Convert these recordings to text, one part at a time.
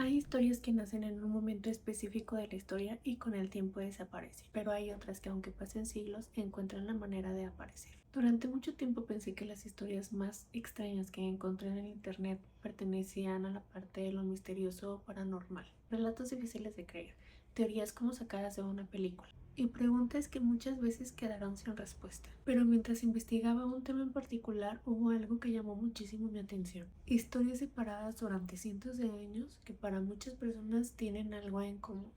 Hay historias que nacen en un momento específico de la historia y con el tiempo desaparecen, pero hay otras que aunque pasen siglos encuentran la manera de aparecer. Durante mucho tiempo pensé que las historias más extrañas que encontré en el internet pertenecían a la parte de lo misterioso o paranormal, relatos difíciles de creer, teorías como sacadas de una película y preguntas que muchas veces quedaron sin respuesta. Pero mientras investigaba un tema en particular, hubo algo que llamó muchísimo mi atención. Historias separadas durante cientos de años que para muchas personas tienen algo en común.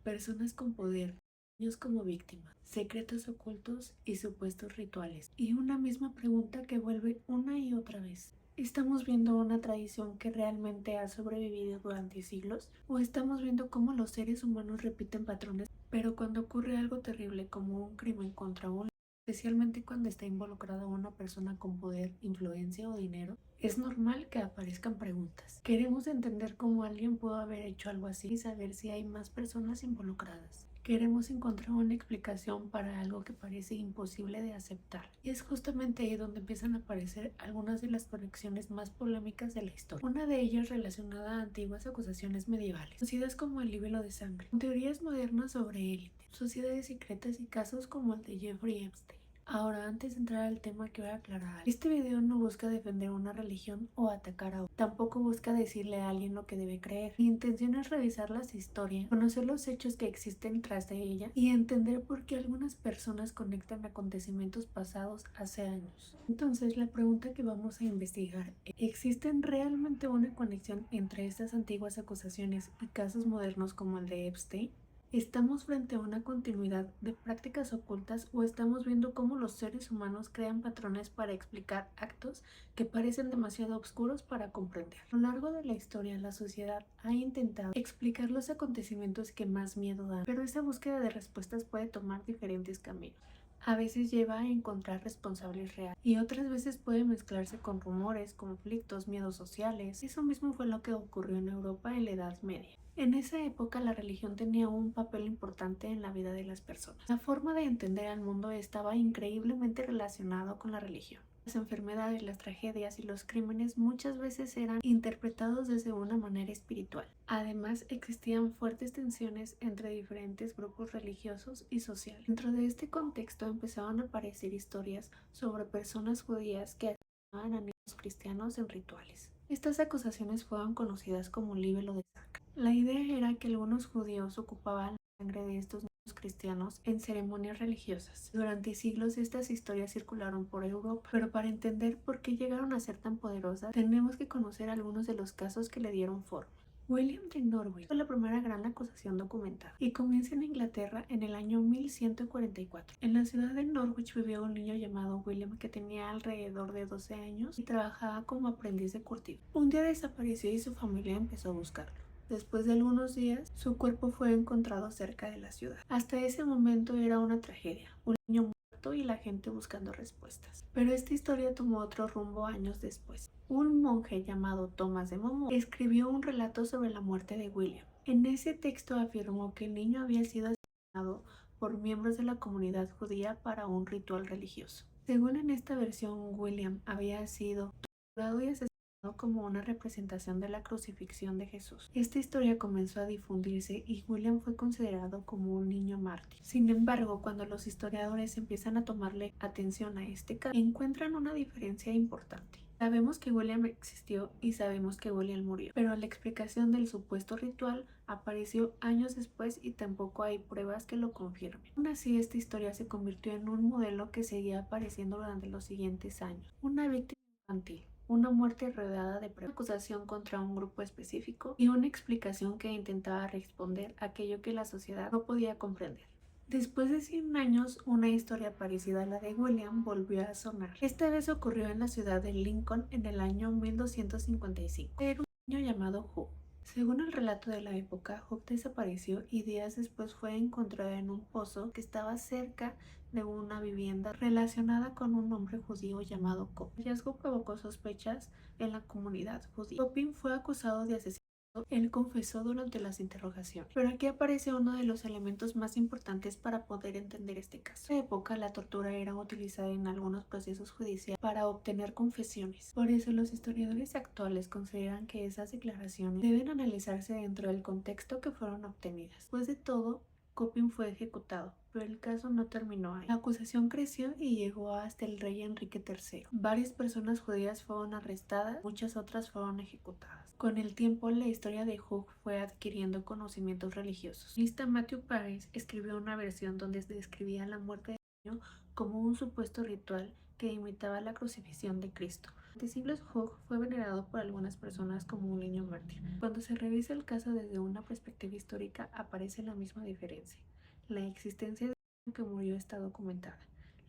Personas con poder, niños como víctimas, secretos ocultos y supuestos rituales. Y una misma pregunta que vuelve una y otra vez. ¿Estamos viendo una tradición que realmente ha sobrevivido durante siglos? ¿O estamos viendo cómo los seres humanos repiten patrones? Pero cuando ocurre algo terrible como un crimen contra un, especialmente cuando está involucrada una persona con poder, influencia o dinero, es normal que aparezcan preguntas. Queremos entender cómo alguien pudo haber hecho algo así y saber si hay más personas involucradas. Queremos encontrar una explicación para algo que parece imposible de aceptar. Y es justamente ahí donde empiezan a aparecer algunas de las conexiones más polémicas de la historia. Una de ellas relacionada a antiguas acusaciones medievales, conocidas como el libelo de sangre, con teorías modernas sobre élites, sociedades secretas y casos como el de Jeffrey Epstein. Ahora, antes de entrar al tema, quiero aclarar algo. Este video no busca defender una religión o atacar a otra. Tampoco busca decirle a alguien lo que debe creer. Mi intención es revisar las historias, conocer los hechos que existen tras de ella y entender por qué algunas personas conectan acontecimientos pasados hace años. Entonces, la pregunta que vamos a investigar es: ¿existen realmente una conexión entre estas antiguas acusaciones y casos modernos como el de Epstein? ¿Estamos frente a una continuidad de prácticas ocultas o estamos viendo cómo los seres humanos crean patrones para explicar actos que parecen demasiado oscuros para comprender? A lo largo de la historia, la sociedad ha intentado explicar los acontecimientos que más miedo dan, pero esa búsqueda de respuestas puede tomar diferentes caminos. A veces lleva a encontrar responsables reales y otras veces puede mezclarse con rumores, conflictos, miedos sociales. Eso mismo fue lo que ocurrió en Europa en la Edad Media. En esa época la religión tenía un papel importante en la vida de las personas. La forma de entender al mundo estaba increíblemente relacionado con la religión. Las enfermedades, las tragedias y los crímenes muchas veces eran interpretados desde una manera espiritual. Además, existían fuertes tensiones entre diferentes grupos religiosos y sociales. Dentro de este contexto empezaron a aparecer historias sobre personas judías que asesinaban a niños cristianos en rituales. Estas acusaciones fueron conocidas como libelo de sangre. La idea era que algunos judíos ocupaban la sangre de estos niños cristianos en ceremonias religiosas. Durante siglos estas historias circularon por Europa, pero para entender por qué llegaron a ser tan poderosas, tenemos que conocer algunos de los casos que le dieron forma. William de Norwich fue la primera gran acusación documentada y comienza en Inglaterra en el año 1144. En la ciudad de Norwich vivió un niño llamado William que tenía alrededor de 12 años y trabajaba como aprendiz de curtido. Un día desapareció y su familia empezó a buscarlo. Después de algunos días, su cuerpo fue encontrado cerca de la ciudad. Hasta ese momento era una tragedia, un niño muerto y la gente buscando respuestas. Pero esta historia tomó otro rumbo años después. Un monje llamado Tomás de Momo escribió un relato sobre la muerte de William. En ese texto afirmó que el niño había sido asesinado por miembros de la comunidad judía para un ritual religioso. Según en esta versión, William había sido torturado y asesinado como una representación de la crucifixión de Jesús. Esta historia comenzó a difundirse y William fue considerado como un niño mártir. Sin embargo, cuando los historiadores empiezan a tomarle atención a este caso, encuentran una diferencia importante. Sabemos que William existió y sabemos que William murió, pero la explicación del supuesto ritual apareció años después y tampoco hay pruebas que lo confirmen. Aún así, esta historia se convirtió en un modelo que seguía apareciendo durante los siguientes años. Una víctima infantil, una muerte rodeada de pruebas, una acusación contra un grupo específico y una explicación que intentaba responder a aquello que la sociedad no podía comprender. Después de 100 años, una historia parecida a la de William volvió a sonar. Esta vez ocurrió en la ciudad de Lincoln en el año 1255. Era un niño llamado Hugh. Según el relato de la época, Hugh desapareció y días después fue encontrado en un pozo que estaba cerca de una vivienda relacionada con un hombre judío llamado Cop. El hallazgo provocó sospechas en la comunidad judía. Copin fue acusado de asesinato Él confesó durante las interrogaciones. Pero aquí aparece uno de los elementos más importantes para poder entender este caso. En esa época la tortura era utilizada en algunos procesos judiciales para obtener confesiones. Por eso los historiadores actuales consideran que esas declaraciones deben analizarse dentro del contexto que fueron obtenidas. Después de todo, Copin fue ejecutado, pero el caso no terminó ahí. La acusación creció y llegó hasta el rey Enrique III. Varias personas judías fueron arrestadas, muchas otras fueron ejecutadas. Con el tiempo, la historia de Hugh fue adquiriendo conocimientos religiosos. El lista Matthew Paris escribió una versión donde describía la muerte del niño como un supuesto ritual que imitaba la crucifixión de Cristo. Durante siglos, Hugh fue venerado por algunas personas como un niño mártir. Cuando se revisa el caso desde una perspectiva histórica, aparece la misma diferencia. La existencia de un niño que murió está documentada.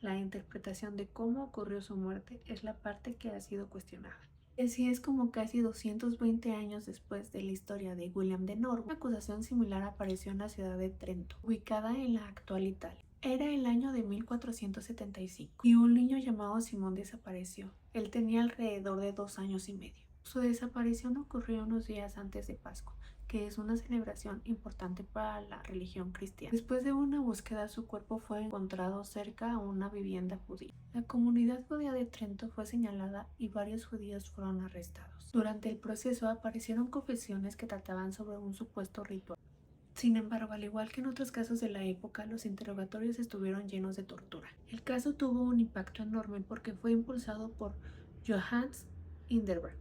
La interpretación de cómo ocurrió su muerte es la parte que ha sido cuestionada. Y así es como casi 220 años después de la historia de William de Norwich, una acusación similar apareció en la ciudad de Trento, ubicada en la actual Italia. Era el año de 1475 y un niño llamado Simón desapareció. Él tenía alrededor de 2 años y medio. Su desaparición ocurrió unos días antes de Pascua, que es una celebración importante para la religión cristiana. Después de una búsqueda, su cuerpo fue encontrado cerca a una vivienda judía. La comunidad judía de Trento fue señalada y varios judíos fueron arrestados. Durante el proceso aparecieron confesiones que trataban sobre un supuesto ritual. Sin embargo, al igual que en otros casos de la época, los interrogatorios estuvieron llenos de tortura. El caso tuvo un impacto enorme porque fue impulsado por Johannes Hindenburg,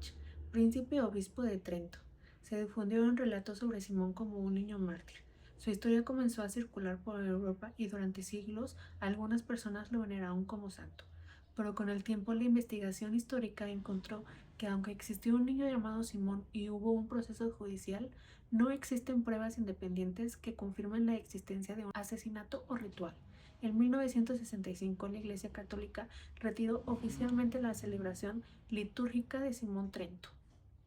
príncipe obispo de Trento. Se difundieron relatos sobre Simón como un niño mártir. Su historia comenzó a circular por Europa y durante siglos algunas personas lo veneraron como santo. Pero con el tiempo la investigación histórica encontró que aunque existió un niño llamado Simón y hubo un proceso judicial, no existen pruebas independientes que confirmen la existencia de un asesinato o ritual. En 1965 la Iglesia Católica retiró oficialmente la celebración litúrgica de Simón Trento.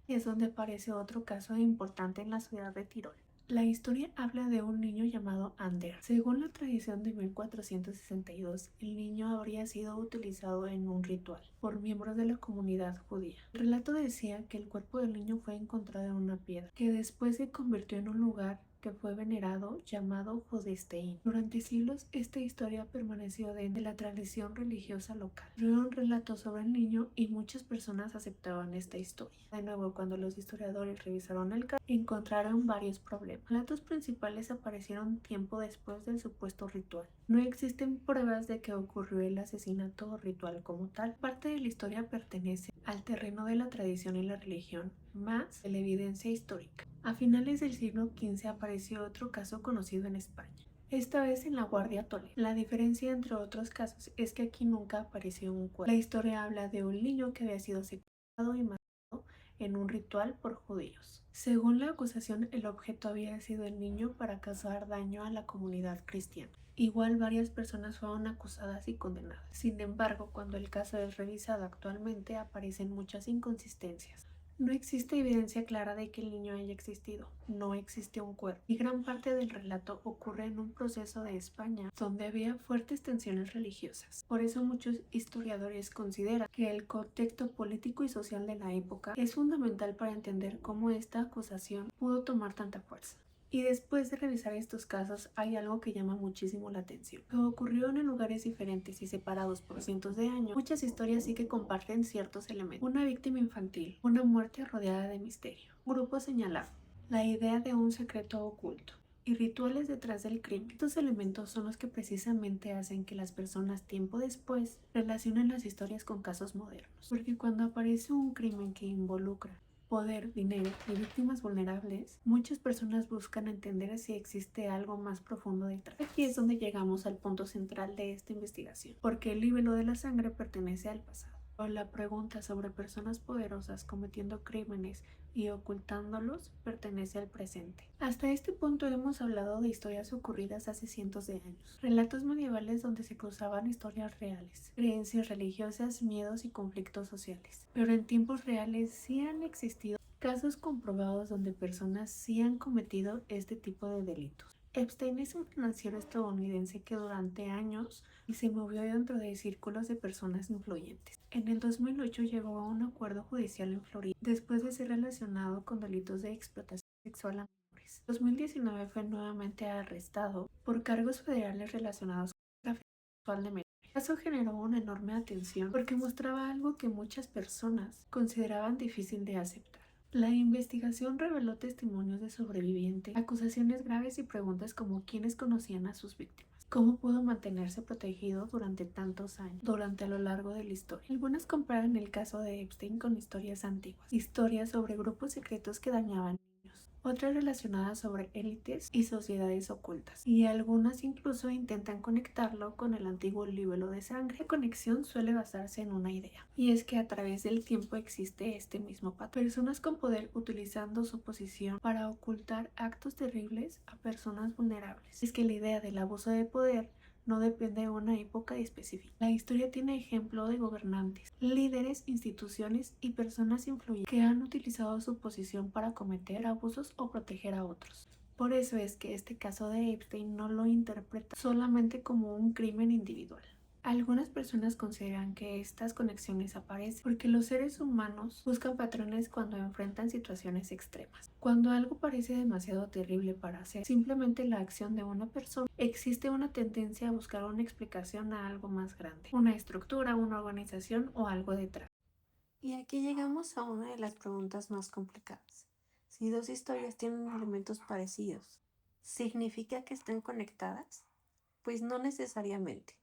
Es donde aparece otro caso importante en la ciudad de Tirol. La historia habla de un niño llamado Ander. Según la tradición de 1462, el niño habría sido utilizado en un ritual por miembros de la comunidad judía. El relato decía que el cuerpo del niño fue encontrado en una piedra, que después se convirtió en un lugar que fue venerado llamado Jodestein. Durante siglos esta historia permaneció dentro de la tradición religiosa local. Fueron relatos sobre el niño y muchas personas aceptaban esta historia. De nuevo, cuando los historiadores revisaron el caso, encontraron varios problemas. Los relatos principales aparecieron tiempo después del supuesto ritual. No existen pruebas de que ocurrió el asesinato o ritual como tal. Parte de la historia pertenece al terreno de la tradición y la religión, más de la evidencia histórica. A finales del siglo XV apareció otro caso conocido en España, esta vez en la Guardia Toledo. La diferencia entre otros casos es que aquí nunca apareció un cuerpo. La historia habla de un niño que había sido secuestrado y matado en un ritual por judíos. Según la acusación, el objeto había sido el niño para causar daño a la comunidad cristiana. Igual varias personas fueron acusadas y condenadas. Sin embargo, cuando el caso es revisado actualmente, aparecen muchas inconsistencias. No existe evidencia clara de que el niño haya existido, no existe un cuerpo, y gran parte del relato ocurre en un proceso de España donde había fuertes tensiones religiosas. Por eso muchos historiadores consideran que el contexto político y social de la época es fundamental para entender cómo esta acusación pudo tomar tanta fuerza. Y después de revisar estos casos hay algo que llama muchísimo la atención. Que ocurrieron en lugares diferentes y separados por cientos de años, muchas historias sí que comparten ciertos elementos. Una víctima infantil, una muerte rodeada de misterio, un grupo señalado, la idea de un secreto oculto y rituales detrás del crimen. Estos elementos son los que precisamente hacen que las personas tiempo después relacionen las historias con casos modernos. Porque cuando aparece un crimen que involucra poder, dinero y víctimas vulnerables, muchas personas buscan entender si existe algo más profundo detrás. Aquí es donde llegamos al punto central de esta investigación, porque el libelo de la sangre pertenece al pasado. O la pregunta sobre personas poderosas cometiendo crímenes y ocultándolos pertenece al presente. Hasta este punto hemos hablado de historias ocurridas hace cientos de años, relatos medievales donde se cruzaban historias reales, creencias religiosas, miedos y conflictos sociales. Pero en tiempos reales sí han existido casos comprobados donde personas sí han cometido este tipo de delitos. Epstein es un financiero estadounidense que durante años se movió dentro de círculos de personas influyentes. En el 2008 llegó a un acuerdo judicial en Florida después de ser relacionado con delitos de explotación sexual a menores. En 2019 fue nuevamente arrestado por cargos federales relacionados con el tráfico sexual de menores. El caso generó una enorme atención porque mostraba algo que muchas personas consideraban difícil de aceptar. La investigación reveló testimonios de sobrevivientes, acusaciones graves y preguntas como quiénes conocían a sus víctimas. ¿Cómo pudo mantenerse protegido durante tantos años, durante a lo largo de la historia? Algunas comparan el caso de Epstein con historias antiguas, historias sobre grupos secretos que dañaban niños, otras relacionadas sobre élites y sociedades ocultas, y algunas incluso intentan conectarlo con el antiguo libelo de sangre. La conexión suele basarse en una idea, y es que a través del tiempo existe este mismo patrón. Personas con poder utilizando su posición para ocultar actos terribles a personas vulnerables. Es que la idea del abuso de poder no depende de una época específica. La historia tiene ejemplo de gobernantes, líderes, instituciones y personas influyentes que han utilizado su posición para cometer abusos o proteger a otros. Por eso es que este caso de Epstein no lo interpreta solamente como un crimen individual. Algunas personas consideran que estas conexiones aparecen porque los seres humanos buscan patrones cuando enfrentan situaciones extremas. Cuando algo parece demasiado terrible para ser simplemente la acción de una persona, existe una tendencia a buscar una explicación a algo más grande, una estructura, una organización o algo detrás. Y aquí llegamos a una de las preguntas más complicadas. Si dos historias tienen elementos parecidos, ¿significa que están conectadas? Pues no necesariamente.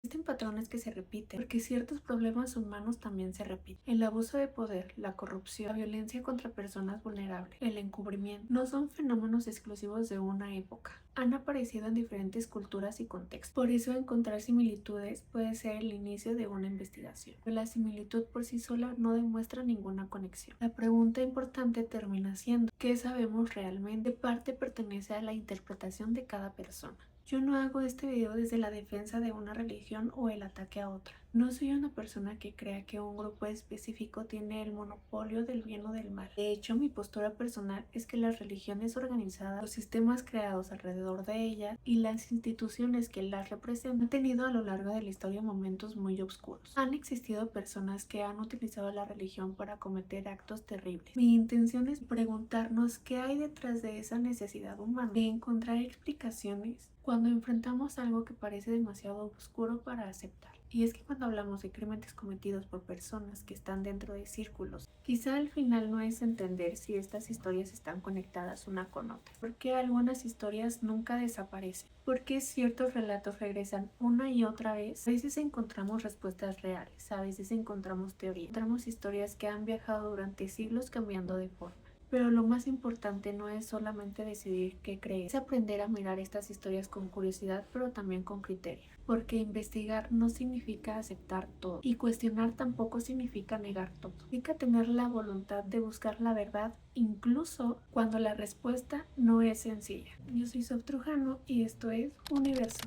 Existen patrones que se repiten porque ciertos problemas humanos también se repiten. El abuso de poder, la corrupción, la violencia contra personas vulnerables, el encubrimiento, no son fenómenos exclusivos de una época. Han aparecido en diferentes culturas y contextos. Por eso encontrar similitudes puede ser el inicio de una investigación. Pero la similitud por sí sola no demuestra ninguna conexión. La pregunta importante termina siendo: ¿qué sabemos realmente? ¿Qué parte pertenece a la interpretación de cada persona? Yo no hago este video desde la defensa de una religión o el ataque a otra. No soy una persona que crea que un grupo específico tiene el monopolio del bien o del mal. De hecho, mi postura personal es que las religiones organizadas, los sistemas creados alrededor de ellas y las instituciones que las representan han tenido a lo largo de la historia momentos muy oscuros. Han existido personas que han utilizado la religión para cometer actos terribles. Mi intención es preguntarnos qué hay detrás de esa necesidad humana de encontrar explicaciones cuando enfrentamos algo que parece demasiado oscuro para aceptar. Y es que cuando hablamos de crímenes cometidos por personas que están dentro de círculos, quizá al final no es entender si estas historias están conectadas una con otra. ¿Por qué algunas historias nunca desaparecen? ¿Por qué ciertos relatos regresan una y otra vez? A veces encontramos respuestas reales, a veces encontramos teorías, encontramos historias que han viajado durante siglos cambiando de forma. Pero lo más importante no es solamente decidir qué creer, es aprender a mirar estas historias con curiosidad, pero también con criterio. Porque investigar no significa aceptar todo, y cuestionar tampoco significa negar todo. Significa tener la voluntad de buscar la verdad, incluso cuando la respuesta no es sencilla. Yo soy Sof Trujano y esto es Universo.